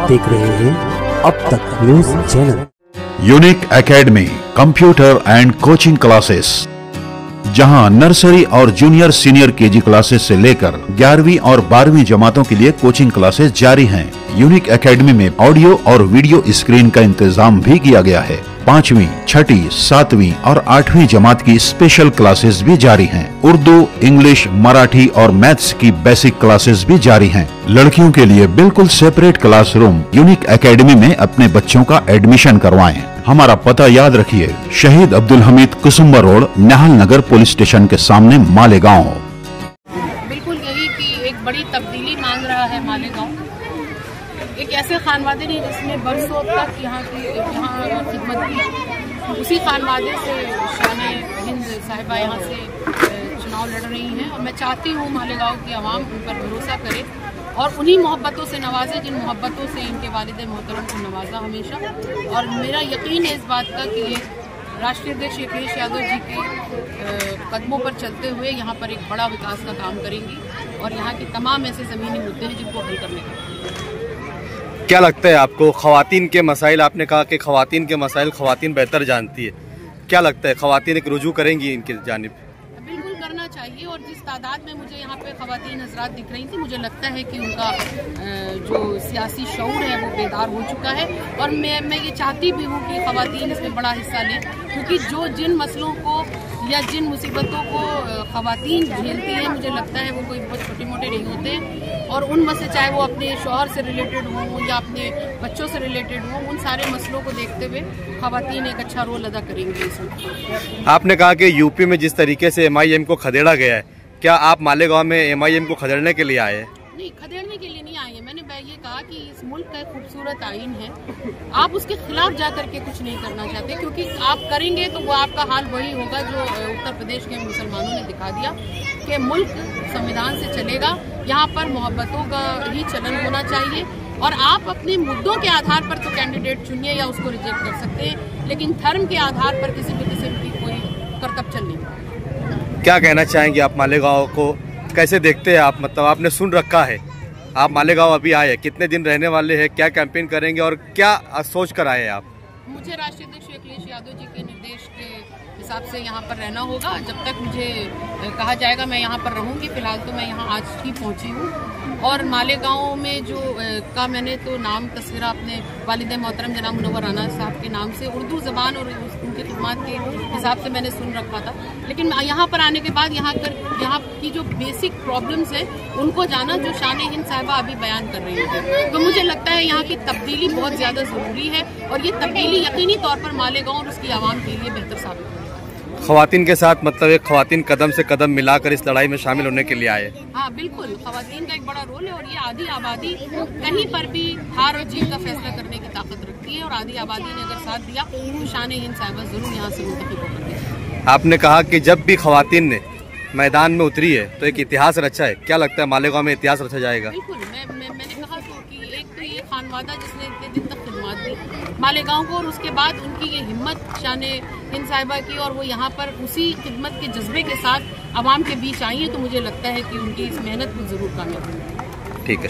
देख रहे हैं अब तक news channel. Unique academy computer and coaching classes, जहां नर्सरी और जूनियर सीनियर केजी क्लासेस से लेकर 11वीं और 12वीं जमातों के लिए कोचिंग क्लासेस जारी हैं। यूनिक एकेडमी में ऑडियो और वीडियो स्क्रीन का इंतजाम भी किया गया है। 5वीं, 6ठी, 7वीं और 8वीं जमात की स्पेशल क्लासेस भी जारी हैं। उर्दू, इंग्लिश, मराठी और मैथ्स की बेसिक क्लासेस भी जारी हैं। लड़कियों के लिए बिल्कुल सेपरेट क्लासरूम। यूनिक एकेडमी में अपने बच्चों का एडमिशन करवाएं। हमारा पता याद रखिए, शहीद अब्दुल हमीद कुसुम्बा रोड, निहाल नगर पुलिस स्टेशन के सामने मालेगांव। बिल्कुल यही कि एक बड़ी तब्दीली मांग रहा है मालेगांव। एक ऐसे खानवादे ने जिसने बरसों तक यहाँ खिदमत की, उसी खानवादे से शाने हिंद साहिबा यहाँ से चुनाव लड़ रही हैं और मैं चाहती हूँ मालेगांव की आवाम उन पर भरोसा करे और उन्हीं मोहब्बतों से नवाजे जिन मोहब्बतों से इनके वालिद मोहतरम को नवाजा हमेशा। और मेरा यकीन है इस बात का कि ये राष्ट्रीय अध्यक्ष अखिलेश यादव जी के कदमों पर चलते हुए यहाँ पर एक बड़ा विकास का काम करेंगी और यहाँ के तमाम ऐसे ज़मीनी मुद्दे हैं जिनको हल करने का। क्या लगता है आपको ख़वातीन के मसाइल, आपने कहा कि ख़वातीन के मसाइल ख़वातीन बेहतर जानती है, क्या लगता है ख़वातीन एक रुजू करेंगी इनकी जानिब? बिल्कुल करना चाहिए और जिस तादाद में मुझे यहाँ पे ख़वातीन हज़रात दिख रही थी, मुझे लगता है कि उनका जो सियासी शऊर है वो बेदार हो चुका है और मैं ये चाहती भी हूँ कि ख़वातीन इसमें बड़ा हिस्सा लें, क्योंकि जिन मसलों को या जिन मुसीबतों को ख़वातीन झेलती हैं, मुझे लगता है वो कोई बहुत छोटे मोटे नहीं होते और उन मसले चाहे वो अपने शौहर से रिलेटेड हों या अपने बच्चों से रिलेटेड हों, उन सारे मसलों को देखते हुए ख़वातीन एक अच्छा रोल अदा करेंगी इसमें। आपने कहा कि यूपी में जिस तरीके से MIM को खदेड़ा गया है, क्या आप मालेगांव में MIM को खदेड़ने के लिए आए हैं? नहीं, खदेड़ने के लिए नहीं आए हैं। मैंने ये कहा कि इस मुल्क का एक खूबसूरत आइन है, आप उसके खिलाफ जाकर के कुछ नहीं करना चाहते, क्योंकि आप करेंगे तो वो आपका हाल वही होगा जो उत्तर प्रदेश के मुसलमानों ने दिखा दिया कि मुल्क संविधान से चलेगा, यहाँ पर मोहब्बतों का ही चलन होना चाहिए और आप अपने मुद्दों के आधार पर तो कैंडिडेट चुनिए या उसको रिजेक्ट कर सकते हैं, लेकिन धर्म के आधार पर किसी भी किस्म की कोई करतब चल नहीं। क्या कहना चाहेंगे आप मालेगांव को कैसे देखते हैं आप? मतलब आपने सुन रखा है, आप मालेगांव अभी आए, कितने दिन रहने वाले हैं, क्या कैंपेन करेंगे और क्या सोच कर आए हैं आप? मुझे राष्ट्रीय अध्यक्ष अखिलेश यादव जी के निर्देश के हिसाब से यहाँ पर रहना होगा। जब तक मुझे कहा जाएगा मैं यहाँ पर रहूँगी। फिलहाल तो मैं यहाँ आज ही पहुँची हूँ और मालेगांव में जो का मैंने तो नाम तस्वीरा अपने वालिद मोहतरम जनाब मुनव्वर राना साहब के नाम से उर्दू ज़बान और उनकी खिदमत के हिसाब से मैंने सुन रखा था, लेकिन यहाँ पर आने के बाद यहाँ की जो बेसिक प्रॉब्लम्स है उनको जाना जो शान हिंद साहिबा अभी बयान कर रही है, तो मुझे लगता है यहाँ की तब्दीली बहुत ज़्यादा ज़रूरी है और ये तब्दीली यकीनी तौर पर मालेगांव और उसकी आवाम के लिए बेहतर साबित होगी। ख़वातीन के साथ मतलब एक ख़वातीन कदम से कदम मिलाकर इस लड़ाई में शामिल होने के लिए आए। हाँ बिल्कुल, ख़वातीन का एक बड़ा रोल है और ये आधी आबादी कहीं पर भी हार और जीत का फैसला करने की ताकत रखती है और आधी आबादी ने अगर साथ दिया तो शान हिंद साहिबा जरूर यहाँ से मुंतखब होगी। आपने कहा कि जब भी ख़वातीन ने मैदान में उतरी है तो एक इतिहास रचा है, क्या लगता है मालेगांव में इतिहास रचा जाएगा? बिल्कुल, मैंने कहा कि एक तो ये खानवादा जिसने इतने दिन तक खिदमत दी मालेगांव को और उसके बाद उनकी ये हिम्मत शाने हिंद साहिबा की और वो यहाँ पर उसी खिदमत के जज्बे के साथ आवाम के बीच आई है, तो मुझे लगता है कि उनकी इस मेहनत को जरूर कामयाब होगी। ठीक है।